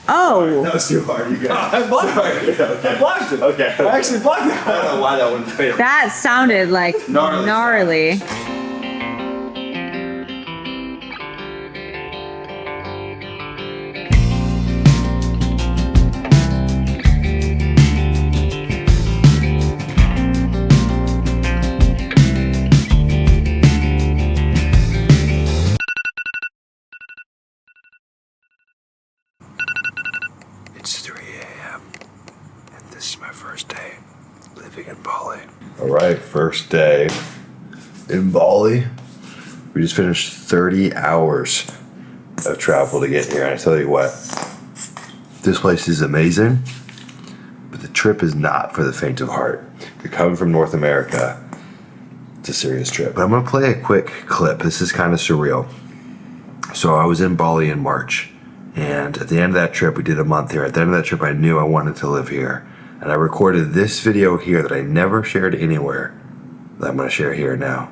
Oh. That was too hard. You got I blocked it. Okay. I blocked it. Okay. I actually blocked it. I don't know why that wouldn't fail. That sounded like gnarly. It's 3 a.m. and this is my first day living in Bali. All right, first day in Bali. We just finished 30 hours of travel to get here. And I tell you what, this place is amazing, but the trip is not for the faint of heart. You're coming from North America. It's a serious trip. But I'm gonna play a quick clip. This is kind of surreal. So I was in Bali in March. And at the end of that trip, we did a month here. At the end of that trip, I knew I wanted to live here. And I recorded this video here that I never shared anywhere that I'm gonna share here now.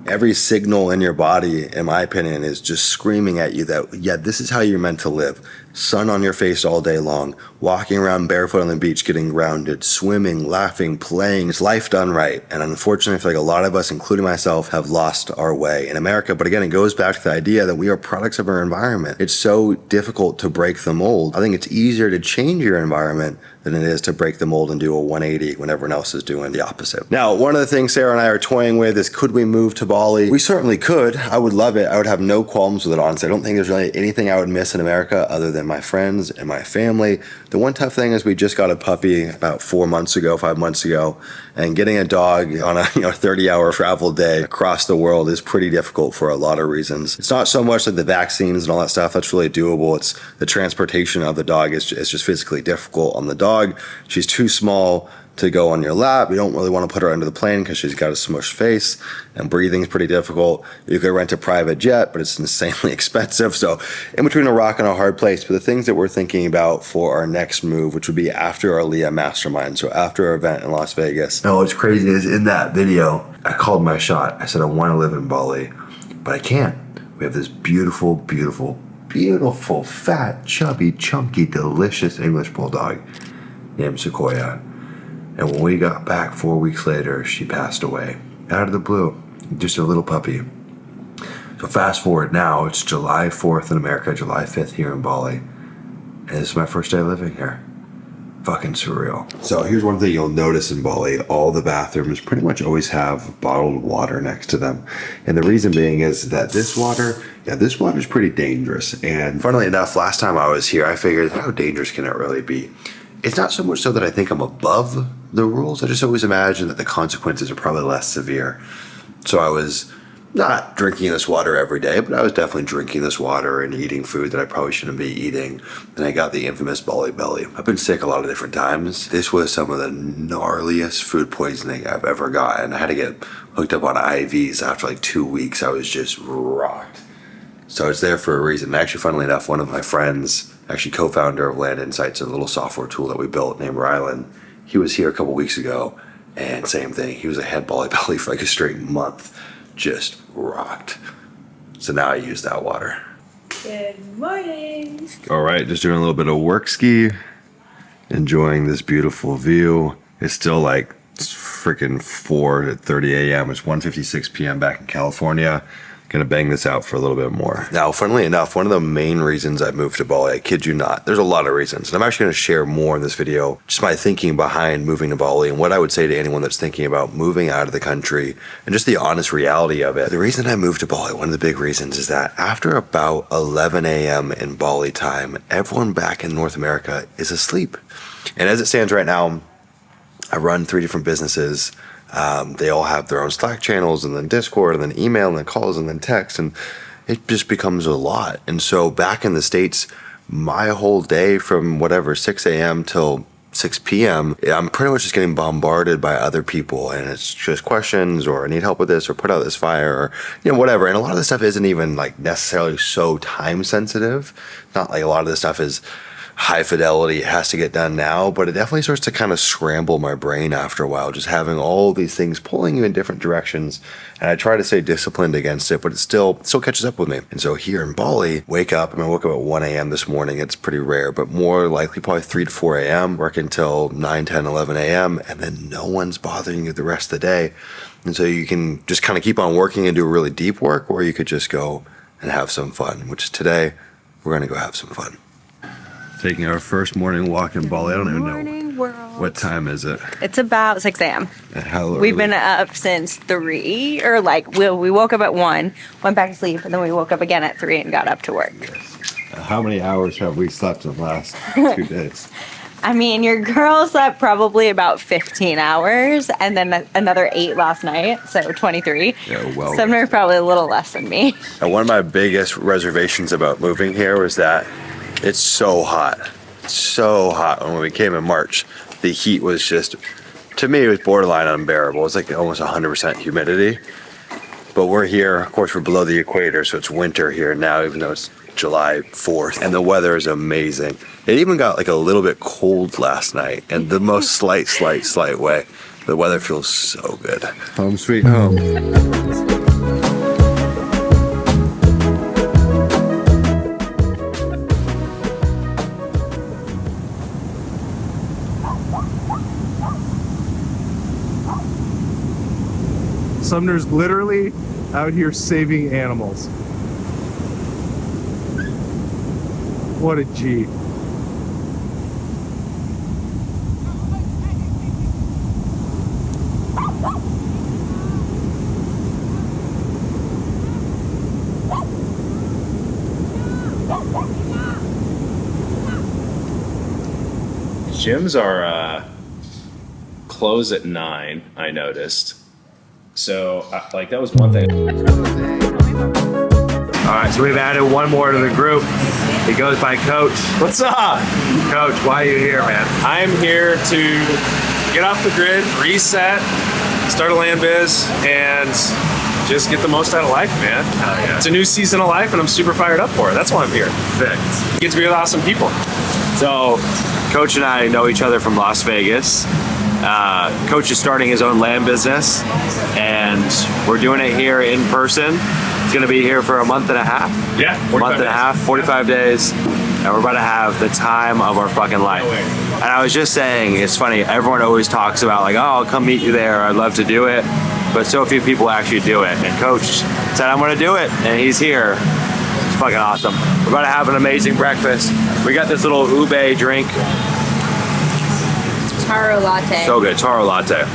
Every signal in your body, in my opinion, is just screaming at you that, yeah, this is how you're meant to live. Sun on your face all day long, walking around barefoot on the beach, getting grounded, swimming, laughing, playing. It's life done right. And unfortunately, I feel like a lot of us, including myself, have lost our way in America. But again, it goes back to the idea that we are products of our environment. It's so difficult to break the mold. I think it's easier to change your environment than it is to break the mold and do a 180 when everyone else is doing the opposite. Now, one of the things Sarah and I are toying with is, could we move to Bali? We certainly could. I would love it. I would have no qualms with it, honestly. I don't think there's really anything I would miss in America other than my friends and my family. The one tough thing is we just got a puppy about 5 months ago, and getting a dog on a 30-hour travel day across the world is pretty difficult for a lot of reasons. It's not so much like the vaccines and all that stuff. That's really doable. It's the transportation of the dog is just physically difficult on the dog. She's too small to go on your lap. You don't really want to put her under the plane because she's got a smushed face, and breathing's pretty difficult. You could rent a private jet, but it's insanely expensive. So in between a rock and a hard place. But the things that we're thinking about for our next move, which would be after our Leah Mastermind, so after our event in Las Vegas. Now, what's crazy is in that video, I called my shot. I said, I want to live in Bali, but I can't. We have this beautiful, beautiful, beautiful, fat, chubby, chunky, delicious English bulldog named Sequoia. And when we got back 4 weeks later, she passed away out of the blue, just a little puppy. So fast forward now, it's July 4th in America, July 5th here in Bali. And this is my first day living here. Fucking surreal. So here's one thing you'll notice in Bali. All the bathrooms pretty much always have bottled water next to them. And the reason being is that this water is pretty dangerous. And funnily enough, last time I was here, I figured, how dangerous can it really be? It's not so much so that I think I'm above the rules. I just always imagine that the consequences are probably less severe. So I was not drinking this water every day, but I was definitely drinking this water and eating food that I probably shouldn't be eating. And I got the infamous Bali belly. I've been sick a lot of different times. This was some of the gnarliest food poisoning I've ever gotten. I had to get hooked up on IVs after like 2 weeks. I was just rocked. So it's there for a reason. Actually, funnily enough, one of my friends, actually co-founder of Land Insights, a little software tool that we built named Rylan, he was here a couple weeks ago, and same thing. He was a head Bali belly for like a straight month, just rocked. So now I use that water. Good morning. All right, just doing a little bit of work ski, enjoying this beautiful view. It's still like freaking 4:30 a.m. It's 1:56 p.m. back in California. Gonna bang this out for a little bit more. Now, funnily enough, one of the main reasons I moved to Bali, I kid you not, there's a lot of reasons, and I'm actually gonna share more in this video, just my thinking behind moving to Bali and what I would say to anyone that's thinking about moving out of the country and just the honest reality of it. The reason I moved to Bali, one of the big reasons, is that after about 11 a.m. in Bali time, everyone back in North America is asleep. And as it stands right now, I run 3 different businesses. They all have their own Slack channels, and then Discord, and then email, and then calls, and then text, and it just becomes a lot. And so back in the States, my whole day from 6 a.m. till 6 p.m., I'm pretty much just getting bombarded by other people, and it's just questions, or I need help with this, or put out this fire, or whatever. And a lot of this stuff isn't even like necessarily so time sensitive. Not like a lot of this stuff is high fidelity, it has to get done now, but it definitely starts to kind of scramble my brain after a while, just having all these things pulling you in different directions. And I try to stay disciplined against it, but it still catches up with me. And so here in Bali, I woke up at 1 a.m. this morning. It's pretty rare, but more likely probably 3 to 4 a.m., work until 9, 10, 11 a.m., and then no one's bothering you the rest of the day. And so you can just kind of keep on working and do really deep work, or you could just go and have some fun, which is today, we're going to go have some fun. Taking our first morning walk in Bali. I don't even know. World. What time is it? It's about 6 a.m. How early? We've been up since 3, or like we woke up at 1, went back to sleep, and then we woke up again at 3 and got up to work. How many hours have we slept in the last 2 days? I mean, your girl slept probably about 15 hours, and then another 8 last night, so 23. Yeah, well. Sumner probably a little less than me. And one of my biggest reservations about moving here was that it's so hot. So hot. When we came in March, the heat was just, to me, it was borderline unbearable. It's like almost 100% humidity. But we're here, of course, we're below the equator, so it's winter here now, even though it's July 4th, and the weather is amazing. It even got like a little bit cold last night, in the most slight way. The weather feels so good. Home sweet home. Sumner's literally out here saving animals. What a G. Gyms are close at 9, I noticed. So, like, that was one thing. All right, so we've added one more to the group. He goes by Coach. What's up? Coach, why are you here, man? I'm here to get off the grid, reset, start a land biz, and just get the most out of life, man. Yeah. It's a new season of life, and I'm super fired up for it. That's why I'm here. Fixed. Get to be with awesome people. So, Coach and I know each other from Las Vegas. Coach is starting his own land business, and we're doing it here in person. He's going to be here for a month and a half. Yeah, 45 days, and we're about to have the time of our fucking life. And I was just saying, it's funny, everyone always talks about like, oh, I'll come meet you there, I'd love to do it, but so few people actually do it. And Coach said, I'm going to do it, and he's here. It's fucking awesome. We're about to have an amazing breakfast. We got this little ube drink. Taro latte. So good, taro latte.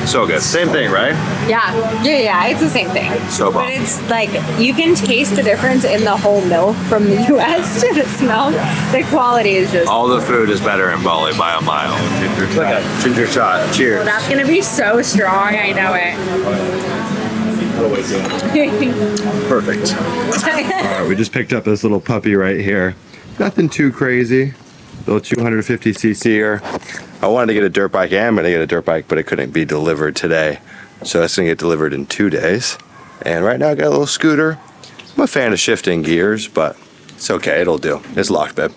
So good. Same thing, right? Yeah, it's the same thing. So bomb. But it's like, you can taste the difference in the whole milk from the US to the smell. The quality is just... All the food is better in Bali by a mile. Ginger shot. Cheers. Oh, that's gonna be so strong, I know it. Perfect. All right, we just picked up this little puppy right here. Nothing too crazy. Little 250cc. I wanted to get a dirt bike, and I'm gonna get a dirt bike, but it couldn't be delivered today. So that's gonna get delivered in 2 days. And right now I got a little scooter. I'm a fan of shifting gears, but it's okay, it'll do. It's locked, babe.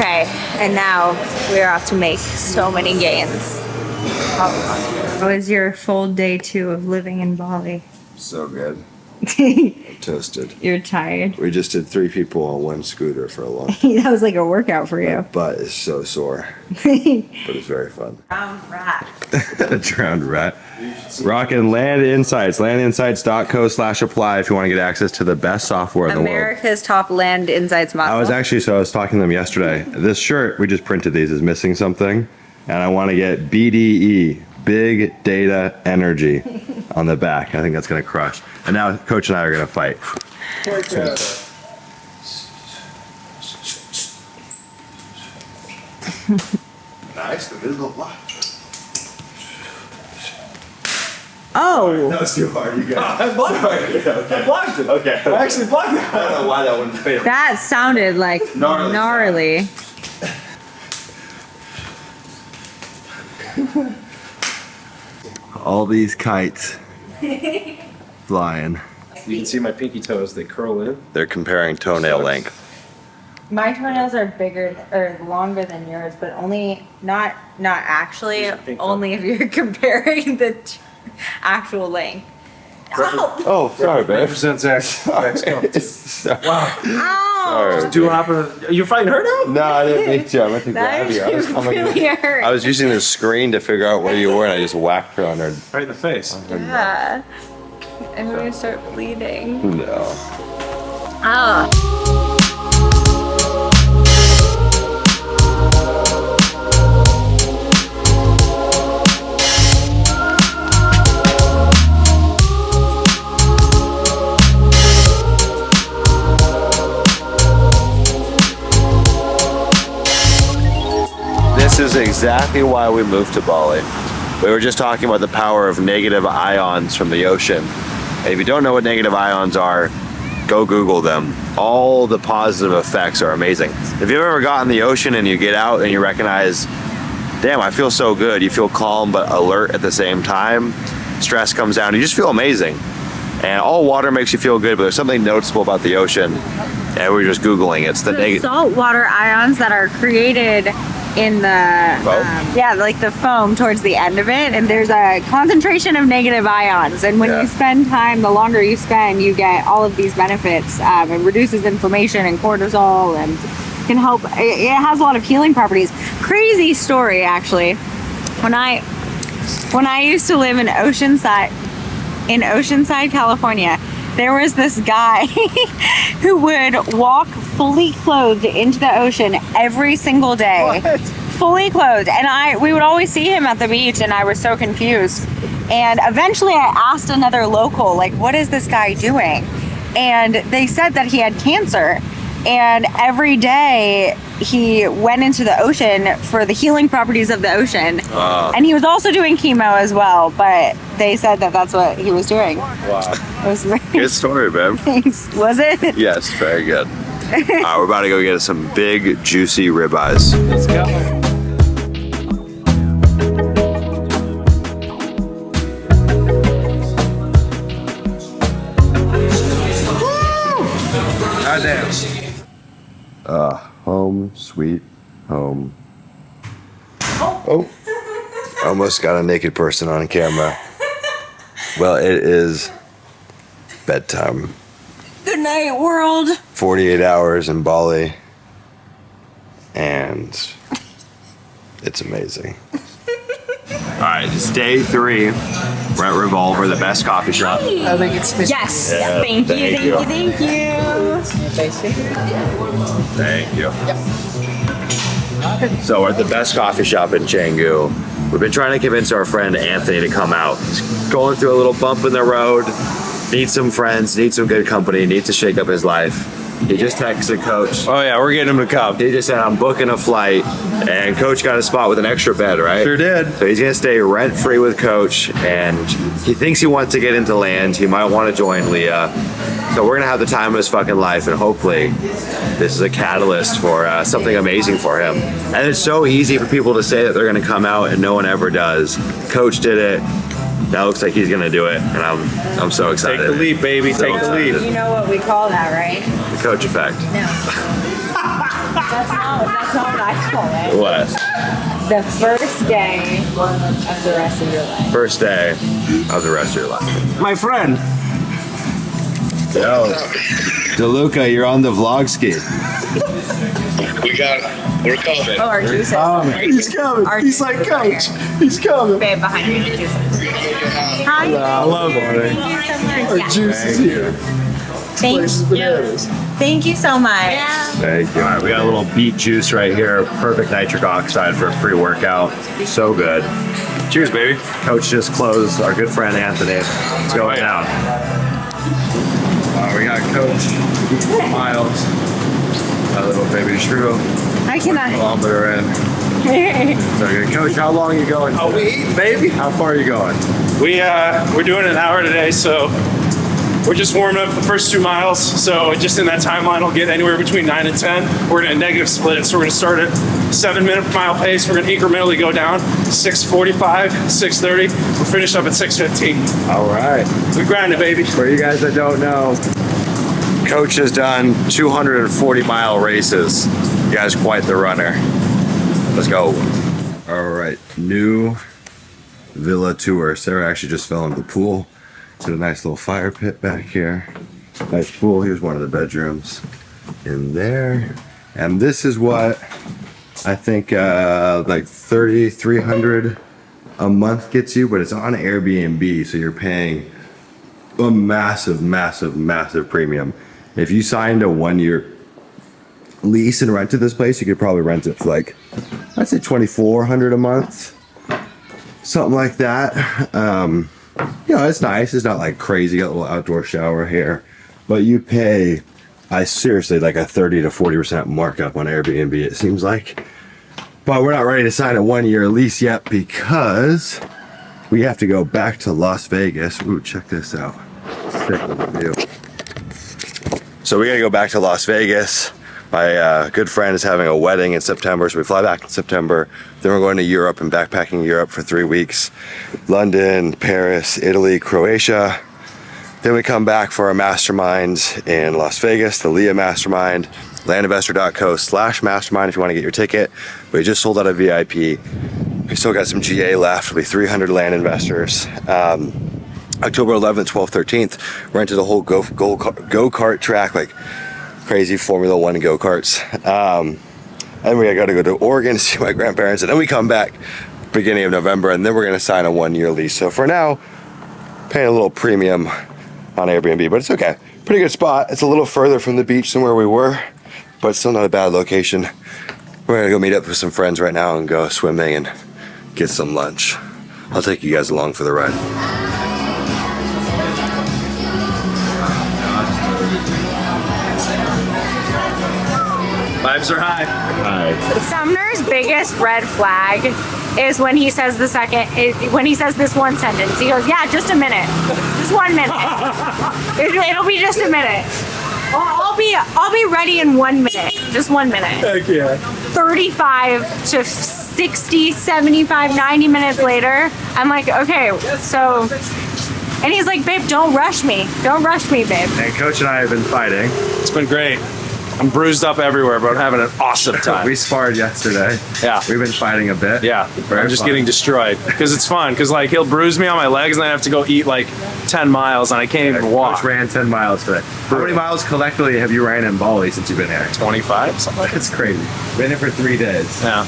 Okay, and now we're off to make so many gains. How was your full day 2 of living in Bali? So good. I'm toasted. You're tired. We just did 3 people on 1 scooter for a long That was like a workout for you. My butt is so sore, but it's very fun. Brown rat. Drowned rat. Rockin' Land Insights. Landinsights.co/apply if you want to get access to the best software in the world. America's top land insights model. I was talking to them yesterday. This shirt, we just printed these, is missing something. And I want to get BDE, Big Data Energy, on the back. I think that's going to crush. And now Coach and I are going to fight. Nice, the visible block. Oh, That was too hard. You got I blocked it. I blocked it. Okay. I actually blocked it. I don't know why that wouldn't fail. that sounded like gnarly. All these kites flying. You can see my pinky toes, they curl in. They're comparing toenail length. My toenails are bigger or longer than yours, but only not actually. Here's a pink Only if you're comparing the actual length. Oh, Oh, sorry, babe. Represents X. ow! Do happen. You're fighting her now? No, I didn't mean to. I meant to That grab you. really hurt. I was using the screen to figure out where you were, and I just whacked her on her. Right in the face. Yeah. I'm gonna start bleeding. No. Ah. This is exactly why we moved to Bali. We were just talking about the power of negative ions from the ocean. And if you don't know what negative ions are, go Google them. All the positive effects are amazing. If you've ever gotten in the ocean and you get out and you recognize, damn, I feel so good. You feel calm but alert at the same time. Stress comes down. You just feel amazing. And all water makes you feel good, but there's something noticeable about the ocean. And we're just Googling it. It's the negative. Saltwater ions that are created in the Foam? yeah, like the foam towards the end of it, and there's a concentration of negative ions. And when Yeah. you spend time, the longer you spend, you get all of these benefits. It reduces inflammation and cortisol, and can help. It has a lot of healing properties. Crazy story, actually. When I used to live in Oceanside, California, there was this guy who would walk fully clothed into the ocean every single day. What? Fully clothed. And we would always see him at the beach, and I was so confused. And eventually I asked another local, like, what is this guy doing? And they said that he had cancer. And every day he went into the ocean for the healing properties of the ocean. And he was also doing chemo as well, but they said that that's what he was doing. Wow. It was very Good story, babe. Thanks. Was it? Yes, very good. All right, we're about to go get some big, juicy ribeyes. Let's go. Goddamn. Home, sweet home. Oh. Almost got a naked person on camera. Well, it is bedtime. Good night, world. 48 hours in Bali. And it's amazing. All right, it's day 3. We're at Revolver, the best coffee shop. I think it's Mr. Yes. Yeah, Thank you. thank you. So we're at the best coffee shop in Canggu. We've been trying to convince our friend Anthony to come out. He's going through a little bump in the road, needs some friends, needs some good company, needs to shake up his life. He just texted Coach. Oh yeah, we're getting him to come. He just said, I'm booking a flight, and Coach got a spot with an extra bed, right? Sure did. So he's gonna stay rent-free with Coach, and he thinks he wants to get into land. He might want to join Leah. So we're gonna have the time of his fucking life, and hopefully this is a catalyst for something amazing for him. And it's so easy for people to say that they're gonna come out, and no one ever does. Coach did it. That looks like he's gonna do it, and I'm so excited. Take the leap, baby. So Take the leap. excited. You know what we call that, right? The Coach effect. No. That's not what I call it. What? The first day of the rest of your life. First day of the rest of your life. My friend. Yo, DeLuca, you're on the vlog ski. We're coming. Oh, our juices. He's coming. Our He's like, Coach. He's coming. babe behind you, the juices. Hi. I love it. Our juice is here. Thank This is bananas. Thank you so much. Thank you. All right, we got a little beet juice right here. Perfect nitric oxide for a pre-workout. So good. Cheers, baby. Coach just closed. Our good friend Anthony. It's going down. We got Coach Miles. My little baby shrew. I cannot. Kilometer in. So, Coach, how long are you going? Oh, we eating, baby. How far are you going? We're doing an hour today, so we're just warming up the first 2 miles. So just in that timeline, we'll get anywhere between 9 and 10. We're gonna negative split, so we're gonna start at 7-minute per mile pace. We're gonna incrementally go down 6:45, 6:30. We'll finish up at 6:15. All right. We grind it, baby. For you guys that don't know, Coach has done 240-mile races. You guys are quite the runner. Let's go. All right, new villa tour. Sarah actually just fell into the pool. Got a nice little fire pit back here. Nice pool. Here's one of the bedrooms in there. And this is what I think like $3,300 a month gets you, but it's on Airbnb, so you're paying a massive, massive, massive premium. If you signed a 1-year lease and rented this place, you could probably rent it for like, I'd say $2,400 a month, something like that. You know, it's nice. It's not like crazy. Got a little outdoor shower here, but you pay, I seriously, like a 30 to 40% markup on Airbnb, it seems like. But we're not ready to sign a 1-year lease yet because we have to go back to Las Vegas. Ooh, check this out. Sick little view. So we gotta go back to Las Vegas. My good friend is having a wedding in September, so we fly back in September. Then we're going to Europe and backpacking Europe for 3 weeks. London, Paris, Italy, Croatia. Then we come back for a mastermind in Las Vegas, the Leah Mastermind, landinvestor.co/mastermind if you want to get your ticket. We just sold out a VIP. We still got some GA left. It'll be 300 land investors. October 11th, 12th, 13th, rented a whole go-kart track, like crazy Formula One go-karts. And we gotta go to Oregon to see my grandparents, and then we come back beginning of November, and then we're gonna sign a 1-year lease. So for now, paying a little premium on Airbnb, but it's okay. Pretty good spot. It's a little further from the beach than where we were, but still not a bad location. We're gonna go meet up with some friends right now and go swimming and get some lunch. I'll take you guys along for the ride. Vibes are high. Sumner's biggest red flag is when he says this one sentence. He goes, "Yeah, just a minute, just 1 minute. It'll be just a minute. I'll be ready in 1 minute, just 1 minute." Heck yeah. 35 to 60, 75, 90 minutes later, I'm like, okay, so, and he's like, "Babe, don't rush me, babe." And Coach and I have been fighting. It's been great. I'm bruised up everywhere, but I'm having an awesome time. We sparred yesterday. Yeah. We've been fighting a bit. Yeah, Very I'm just fun. getting destroyed because it's fun. Because like he'll bruise me on my legs, and then I have to go eat like 10 miles, and I can't even walk. Coach ran 10 miles today. How many miles collectively have you ran in Bali since you've been here? 25, something like that. It's crazy. Been here for 3 days. Yeah,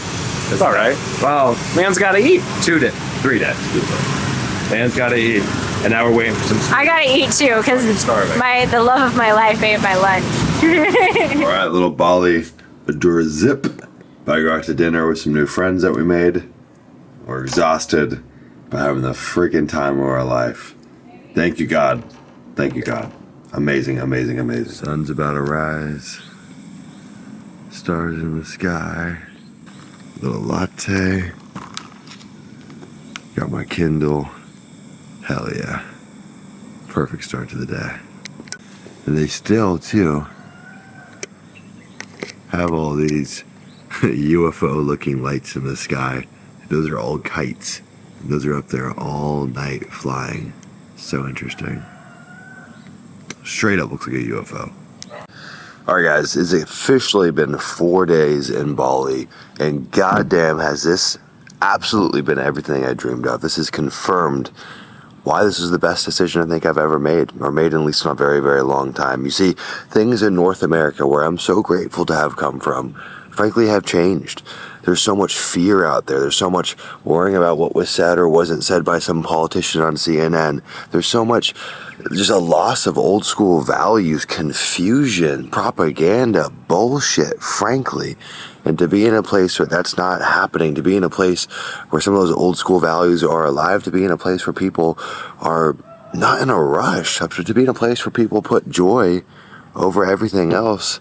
it's all right. Well, Man's got to eat. 3 days. Man's got to eat. And now we're waiting for some. I gotta eat too, because the love of my life ate my lunch. All right, little Bali Badura zip. About to go out to dinner with some new friends that we made. We're exhausted, but having the freaking time of our life. Thank you, God. Thank you, God. Amazing, amazing, amazing. Sun's about to rise. Stars in the sky. Little latte. Got my Kindle. Hell yeah. Perfect start to the day. And they still, too, have all these UFO looking lights in the sky. Those are all kites. Those are up there all night flying. So interesting. Straight up looks like a UFO. Alright guys, it's officially been 4 days in Bali, and goddamn has this absolutely been everything I dreamed of. This is confirmed why this is the best decision I think I've ever made, or made in at least in a very, very long time. You see, things in North America where I'm so grateful to have come from, frankly, have changed. There's so much fear out there. There's so much worrying about what was said or wasn't said by some politician on CNN. There's so much, just a loss of old school values, confusion, propaganda, bullshit, frankly. And to be in a place where that's not happening, to be in a place where some of those old school values are alive, to be in a place where people are not in a rush, to be in a place where people put joy over everything else,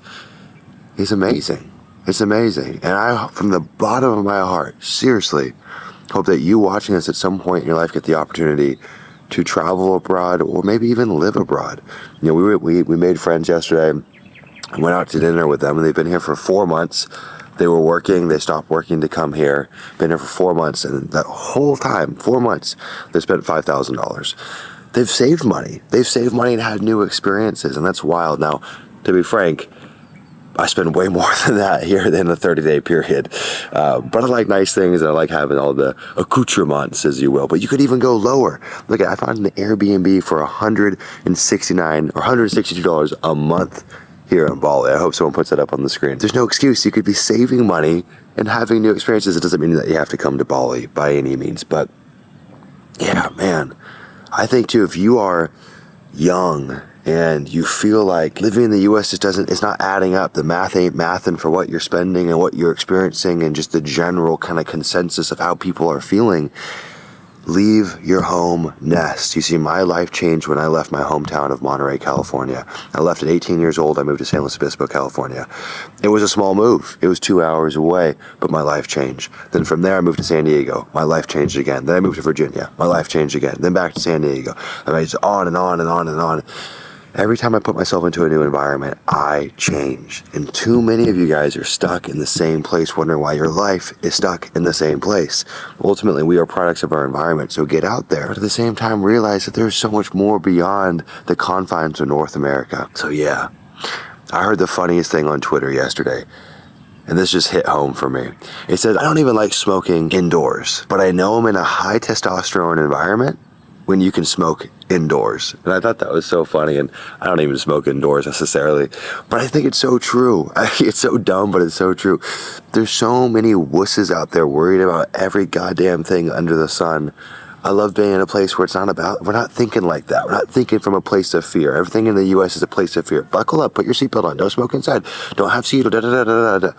He's amazing. It's amazing. And I, from the bottom of my heart, seriously, hope that you watching this at some point in your life get the opportunity to travel abroad or maybe even live abroad. You know, we made friends yesterday. I went out to dinner with them, and they've been here for 4 months. They were working, they stopped working to come here. Been here for 4 months, and that whole time, 4 months, they spent $5,000. They've saved money. They've saved money and had new experiences, and that's wild. Now, to be frank, I spend way more than that here in a 30-day period. But I like nice things, and I like having all the accoutrements, as you will. But you could even go lower. Look, I found an Airbnb for $169 or $162 a month here in Bali. I hope someone puts that up on the screen. There's no excuse. You could be saving money and having new experiences. It doesn't mean that you have to come to Bali by any means. But yeah, man, I think too, if you are young and you feel like living in the US it's not adding up, the math ain't mathing for what you're spending and what you're experiencing and just the general kind of consensus of how people are feeling, leave your home nest. You see, my life changed when I left my hometown of Monterey, California. I left at 18 years old. I moved to San Luis Obispo, California. It was a small move. It was 2 hours away, but my life changed. Then from there, I moved to San Diego. My life changed again. Then I moved to Virginia. My life changed again. Then back to San Diego. I mean, it's on and on and on and on. Every time I put myself into a new environment, I change. And too many of you guys are stuck in the same place, wondering why your life is stuck in the same place. Ultimately, we are products of our environment, so get out there. But at the same time, realize that there's so much more beyond the confines of North America. So yeah, I heard the funniest thing on Twitter yesterday, and this just hit home for me. It says, I don't even like smoking indoors, but I know I'm in a high testosterone environment when you can smoke indoors. And I thought that was so funny, and I don't even smoke indoors necessarily, but I think it's so true. It's so dumb, but it's so true. There's so many wusses out there worried about every goddamn thing under the sun. I love being in a place where it's not about, we're not thinking like that. We're not thinking from a place of fear. Everything in the US is a place of fear. Buckle up, put your seatbelt on, don't smoke inside, don't have seat, da da da da da.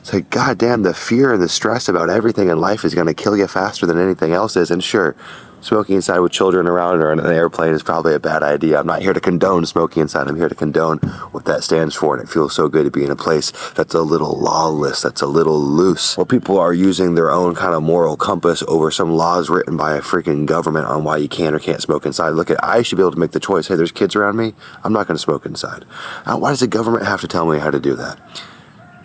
It's like, goddamn, the fear and the stress about everything in life is gonna kill you faster than anything else is. And sure, smoking inside with children around or in an airplane is probably a bad idea. I'm not here to condone smoking inside. I'm here to condone what that stands for. And it feels so good to be in a place that's a little lawless, that's a little loose, where people are using their own kind of moral compass over some laws written by a freaking government on why you can or can't smoke inside. Look, I should be able to make the choice. Hey, there's kids around me. I'm not going to smoke inside. Why does the government have to tell me how to do that?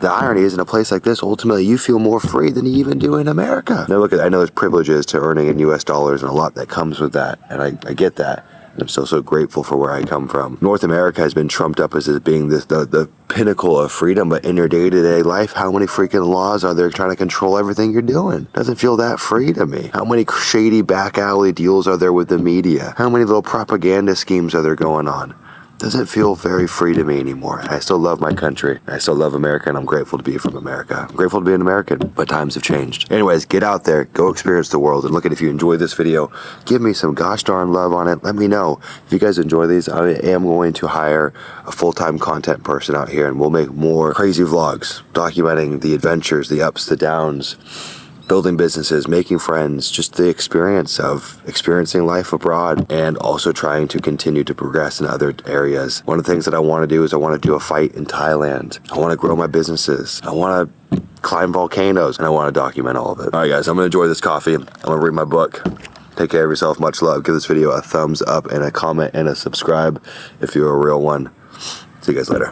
The irony is, in a place like this, ultimately, you feel more free than you even do in America. Now, look, I know there's privileges to earning in US dollars and a lot that comes with that, and I get that. And I'm so grateful for where I come from. North America has been trumped up as being the pinnacle of freedom, but in your day-to-day life, how many freaking laws are there trying to control everything you're doing? Doesn't feel that free to me. How many shady back alley deals are there with the media? How many little propaganda schemes are there going on? Doesn't feel very free to me anymore. I still love my country. I still love America, and I'm grateful to be from America. I'm grateful to be an American, but times have changed. Anyways, get out there, go experience the world, and look at, if you enjoy this video, give me some gosh darn love on it. Let me know. If you guys enjoy these, I am going to hire a full-time content person out here, and we'll make more crazy vlogs documenting the adventures, the ups, the downs, building businesses, making friends, just the experience of experiencing life abroad and also trying to continue to progress in other areas. One of the things that I want to do is I want to do a fight in Thailand. I want to grow my businesses. I want to climb volcanoes, and I want to document all of it. All right, guys, I'm going to enjoy this coffee. I'm going to read my book. Take care of yourself. Much love. Give this video a thumbs up and a comment and a subscribe if you're a real one. See you guys later.